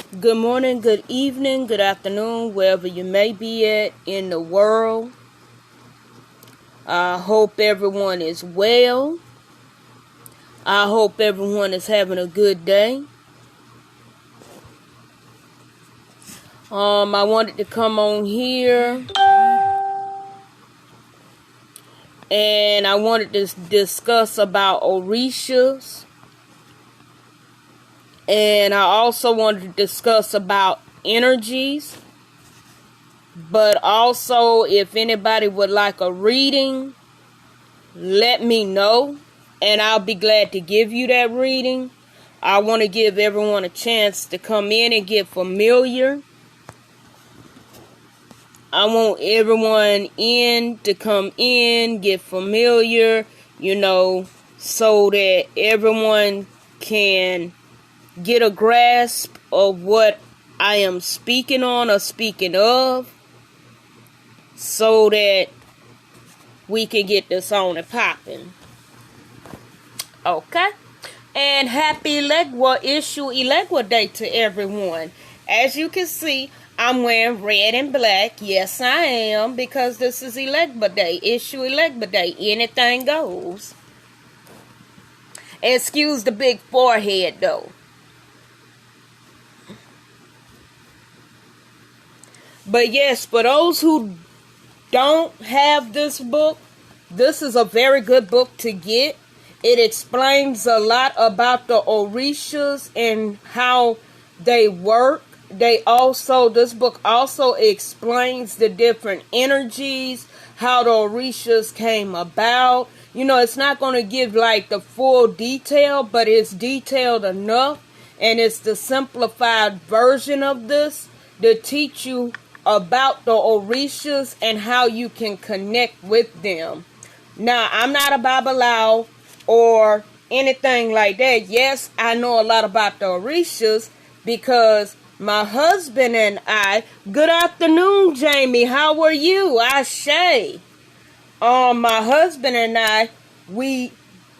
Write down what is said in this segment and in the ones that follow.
Good morning, good evening, good afternoon, wherever you may be at in the world. I hope everyone is well. I hope everyone is having a good day. I wanted to come on here and I wanted to discuss about Orishas. And I also wanted to discuss about energies. But also, if anybody would like a reading, let me know. And I'll be glad to give you that reading. I want to give everyone a chance to come in and get familiar. I want everyone to come in, get familiar, so that everyone can get a grasp of what I am speaking on or speaking of, so that we can get this on and popping. Okay? And happy Elegua Day to everyone. As you can see, I'm wearing red and black. Yes, I am, because this is Elegua Day. Elegua Day. Anything goes. Excuse the big forehead, though. But yes, for those who don't have this book, this is a very good book to get. It explains a lot about the Orishas and how they work. This book also explains the different energies, how the Orishas came about. It's not going to give like the full detail, but it's detailed enough, and it's the simplified version of this to teach you about the Orishas and how you can connect with them. Now, I'm not a Babalawo or anything like that. Yes, I know a lot about the Orishas because my husband and I, good afternoon, Jamie, how are you? Ashe. My husband and I, we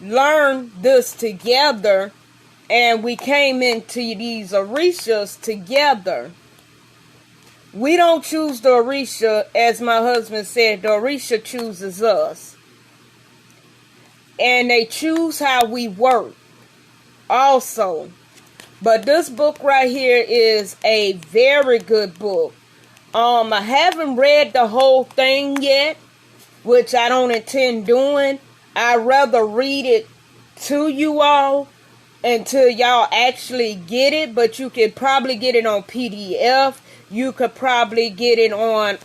learned this together, and we came into these Orishas together. We don't choose the Orisha, as my husband said. The Orisha chooses us. And they choose how we work also. But this book right here is a very good book. I haven't read the whole thing yet, which I don't intend doing. I'd rather read it to you all until y'all actually get it. But you can probably get it on PDF. You could probably get it on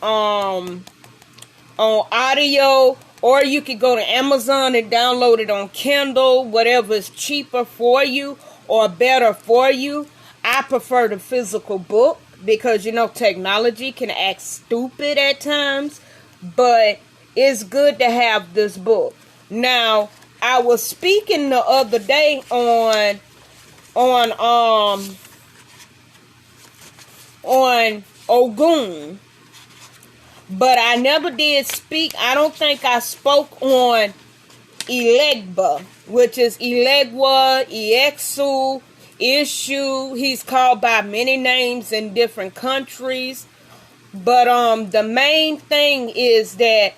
audio, or you could go to Amazon and download it on Kindle, whatever is cheaper for you or better for you. I prefer the physical book because, technology can act stupid at times, but it's good to have this book. Now, I was speaking the other day on Ogun, but I never did speak. I don't think I spoke on Elegba, which is Elegua, Iexu, Ishu. He's called by many names in different countries, but the main thing is that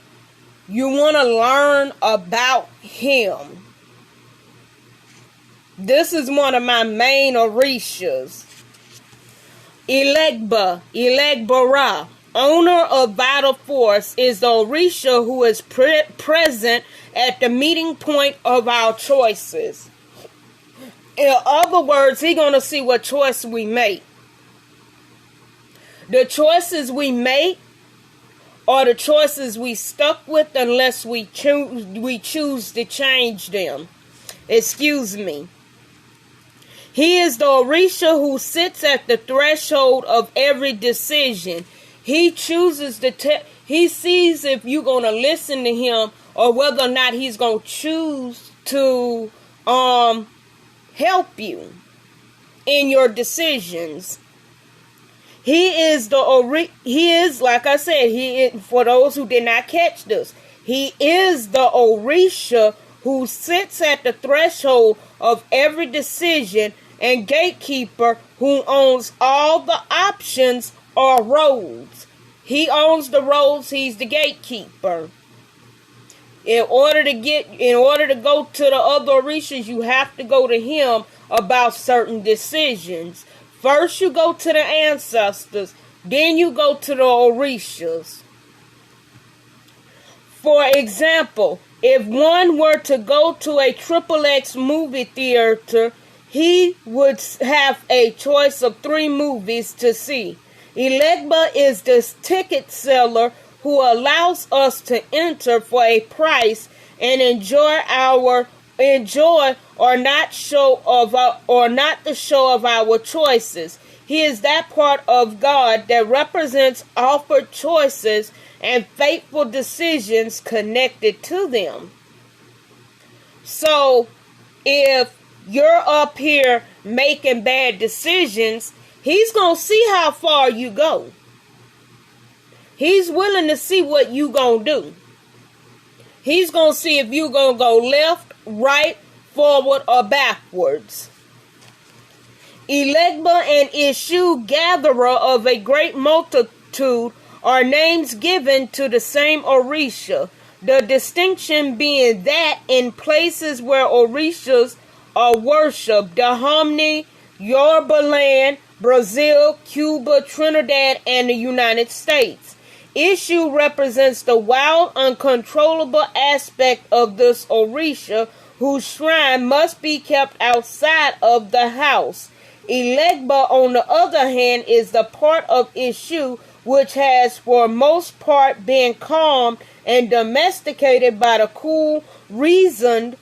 you want to learn about him. This is one of my main Orishas. Elegbara, owner of vital force, is the Orisha who is present at the meeting point of our choices. In other words, he's going to see what choice we make. The choices we make are the choices we stuck with unless we choose to change them. Excuse me. He is the Orisha who sits at the threshold of every decision. He chooses he sees if you're going to listen to him or whether or not he's going to choose to help you in your decisions. He is, like I said, for those who did not catch this, he is the Orisha who sits at the threshold of every decision and gatekeeper who owns all the options or roads. He owns the roads, he's the gatekeeper. In order to go to the other Orishas, you have to go to him about certain decisions. First you go to the ancestors, then you go to the Orishas. For example, if one were to go to a XXX movie theater, he would have a choice of 3 movies to see. Elegba is the ticket seller who allows us to enter for a price and enjoy or not the show of our choices. He is that part of God that represents offered choices and faithful decisions connected to them. So if you're up here making bad decisions, he's going to see how far you go. He's willing to see what you going to do. He's going to see if you're going to go left, right, forward, or backwards. Elegba and Ishu, gatherer of a great multitude, are names given to the same Orisha. The distinction being that in places where Orishas are worshipped, Dahomey, Yoruba land, Brazil, Cuba, Trinidad, and the United States, Ishu represents the wild, uncontrollable aspect of this Orisha, whose shrine must be kept outside of the house. Elegba, on the other hand, is the part of Ishu which has for most part been calmed and domesticated by the cool, reasoned,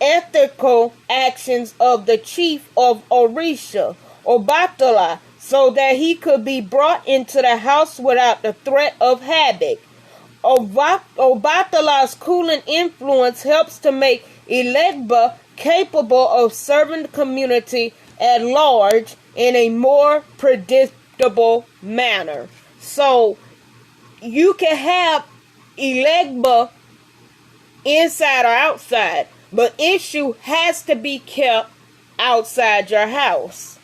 ethical actions of the chief of Orisha, Obatala, so that he could be brought into the house without the threat of havoc. Obatala's cooling influence helps to make Elegba capable of serving the community at large in a more predictable manner. So you can have Elegba inside or outside, but Ishu has to be kept outside your house.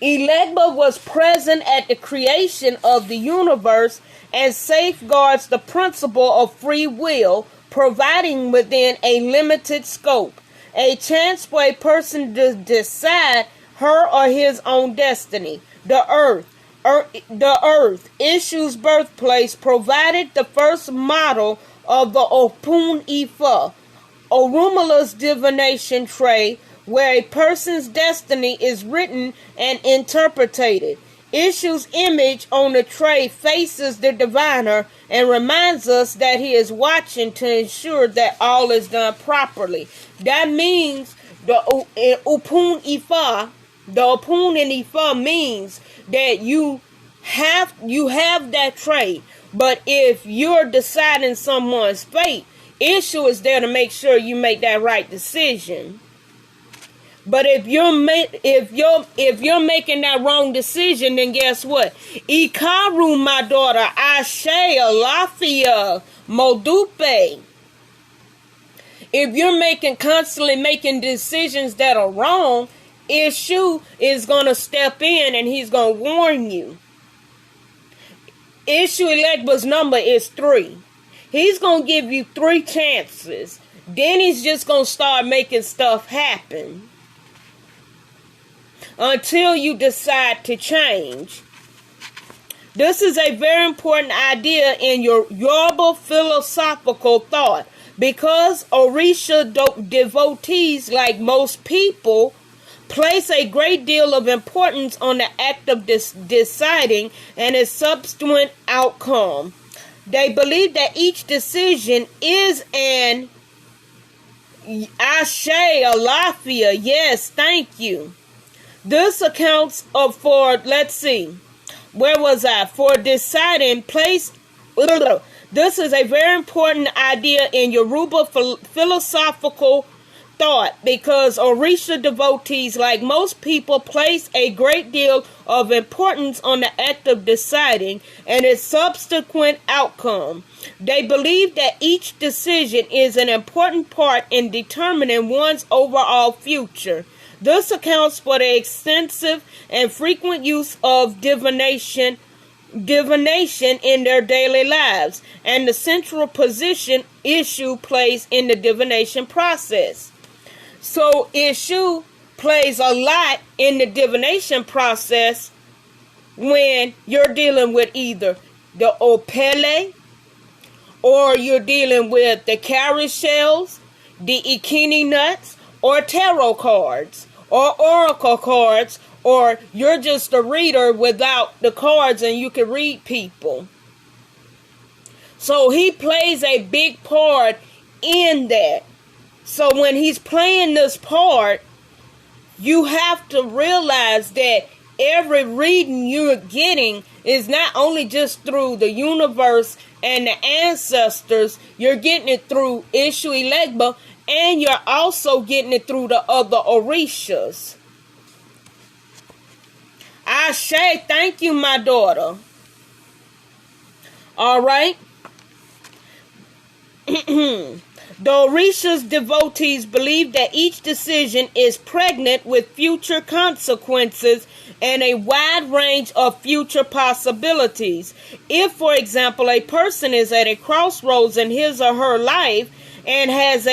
Elegba was present at the creation of the universe and safeguards the principle of free will, providing within a limited scope a chance for a person to decide her or his own destiny. The earth, Ishu's birthplace, provided the first model of the Opun Ifa, Orumala's divination tray, where a person's destiny is written and interpreted. Ishu's image on the tray faces the diviner and reminds us that he is watching to ensure that all is done properly. That means the Opun Ifa, the Opun and Ifa means that you have that tray. But if you're deciding someone's fate, Ishu is there to make sure you make that right decision. But if you're making that wrong decision, then guess what? Ikaru, my daughter, Ashe, Alafia, Modupe. If you're constantly making decisions that are wrong, Ishu is gonna step in and he's gonna warn you. Ishu Elegba's number is 3. He's gonna give you 3 chances. Then he's just gonna start making stuff happen until you decide to change. This is a very important idea in your Yoruba philosophical thought, because Orisha devotees, like most people, place a great deal of importance on the act of deciding and its subsequent outcome. They believe that each decision is an Ashe, Alafia. Yes, thank you. This accounts for deciding place. This is a very important idea in Yoruba philosophical thought, because Orisha devotees, like most people, place a great deal of importance on the act of deciding and its subsequent outcome. They believe that each decision is an important part in determining one's overall future. This accounts for the extensive and frequent use of divination in their daily lives and the central position Eshu plays in the divination process. So Eshu plays a lot in the divination process when you're dealing with either the Opele, or you're dealing with the cowrie shells, the Ikini nuts, or tarot cards, or oracle cards, or you're just a reader without the cards and you can read people. So he plays a big part in that. So when he's playing this part, you have to realize that every reading you're getting is not only just through the universe and the ancestors, you're getting it through Eshu Elegba, and you're also getting it through the other Orishas. Ashe, thank you, my daughter. All right. The Orishas devotees believe that each decision is pregnant with future consequences and a wide range of future possibilities. If, for example, a person is at a crossroads in his or her life and has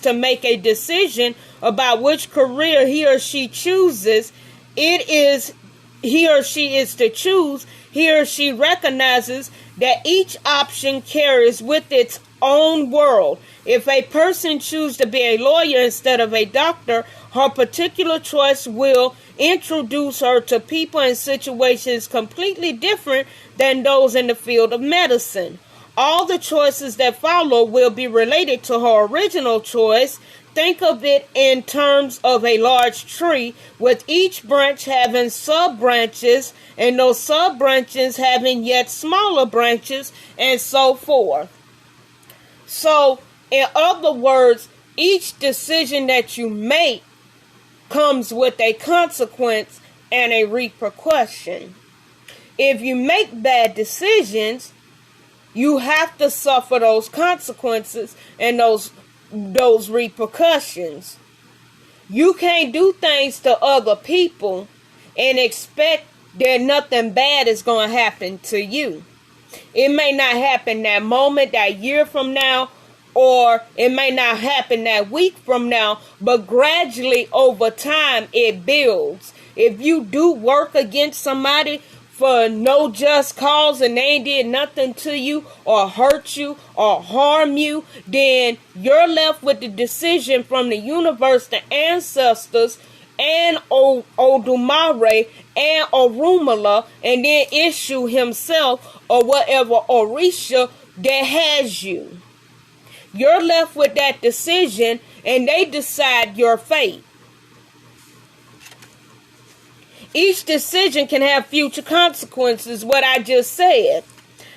to make a decision about which career he or she chooses, he or she is to choose, he or she recognizes that each option carries with its own world. If a person chooses to be a lawyer instead of a doctor, her particular choice will introduce her to people and situations completely different than those in the field of medicine. All the choices that follow will be related to her original choice. Think of it in terms of a large tree, with each branch having sub-branches, and those sub-branches having yet smaller branches, and so forth. So, in other words, each decision that you make comes with a consequence and a repercussion. If you make bad decisions, you have to suffer those consequences and those repercussions. You can't do things to other people and expect that nothing bad is going to happen to you. It may not happen that moment, that year from now, or it may not happen that week from now, but gradually over time it builds. If you do work against somebody for no just cause and they ain't did nothing to you or hurt you or harm you, then you're left with the decision from the universe, the ancestors, and Odumare and Orunmila, and then Eshu himself or whatever Orisha that has you. You're left with that decision and they decide your fate. Each decision can have future consequences, what I just said,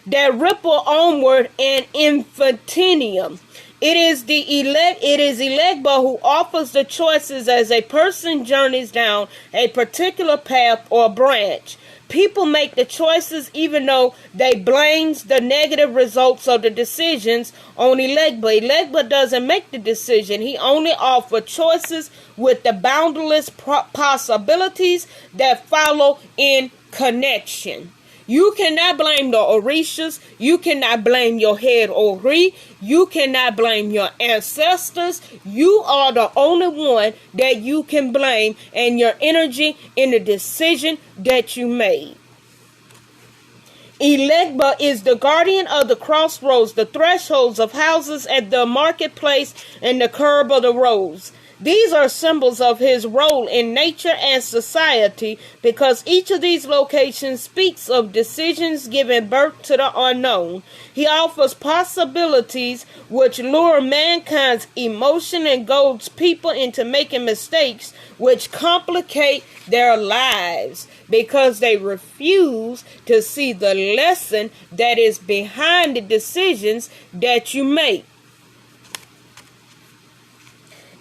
that ripple onward in infinitum. It is Elegba who offers the choices as a person journeys down a particular path or branch. People make the choices even though they blames the negative results of the decisions on Elegba. Elegba doesn't make the decision. He only offers choices with the boundless possibilities that follow in connection. You cannot blame the Orishas. You cannot blame your head Ori. You cannot blame your ancestors. You are the only one that you can blame and your energy in the decision that you made. Elegba is the guardian of the crossroads, the thresholds of houses at the marketplace, and the curb of the roads. These are symbols of his role in nature and society because each of these locations speaks of decisions giving birth to the unknown. He offers possibilities which lure mankind's emotion and goads people into making mistakes which complicate their lives because they refuse to see the lesson that is behind the decisions that you make.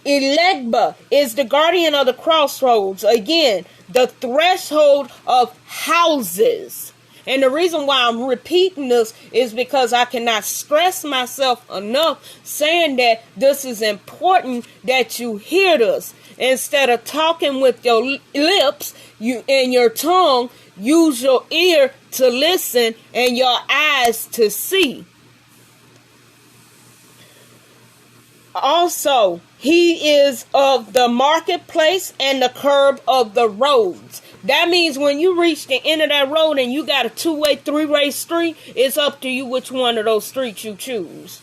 Elegba is the guardian of the crossroads. Again, the threshold of houses. And the reason why I'm repeating this is because I cannot stress myself enough saying that this is important that you hear this. Instead of talking with your lips and your tongue, use your ear to listen and your eyes to see. Also, he is of the marketplace and the curb of the roads. That means when you reach the end of that road and you got a 2-way, 3-way street, it's up to you which one of those streets you choose.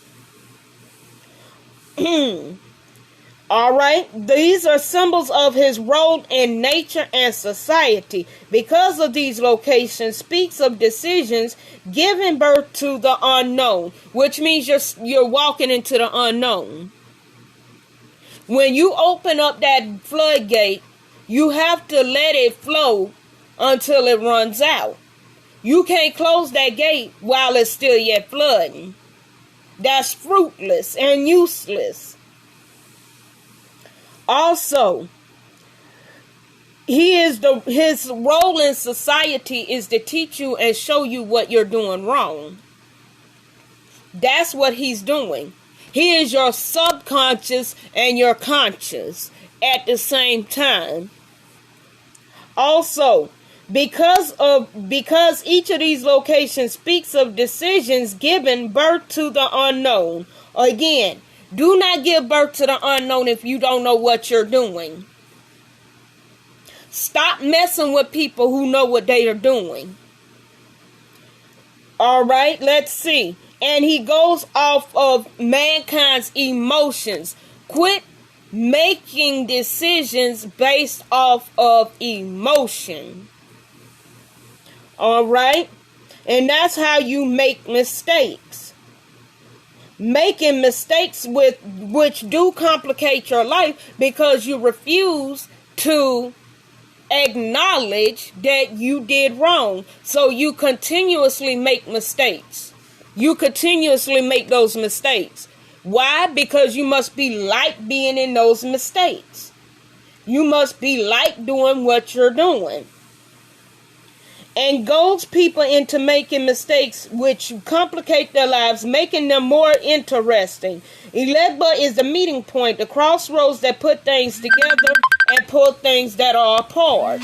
All right, these are symbols of his role in nature and society. Because of these locations, speaks of decisions giving birth to the unknown, which means you're walking into the unknown. When you open up that floodgate, you have to let it flow until it runs out. You can't close that gate while it's still yet flooding. That's fruitless and useless. Also, his role in society is to teach you and show you what you're doing wrong. That's what he's doing. He is your subconscious and your conscious at the same time. Also, because each of these locations speaks of decisions giving birth to the unknown. Again, do not give birth to the unknown if you don't know what you're doing. Stop messing with people who know what they are doing. All right, let's see. And he goes off of mankind's emotions. Quit making decisions based off of emotion. All right? And that's how you make mistakes. Making mistakes which do complicate your life because you refuse to acknowledge that you did wrong. So you continuously make mistakes. You continuously make those mistakes. Why? Because you must be like being in those mistakes. You must be like doing what you're doing. And goads people into making mistakes which complicate their lives, making them more interesting. Elegba is the meeting point, the crossroads that put things together and pull things that are apart.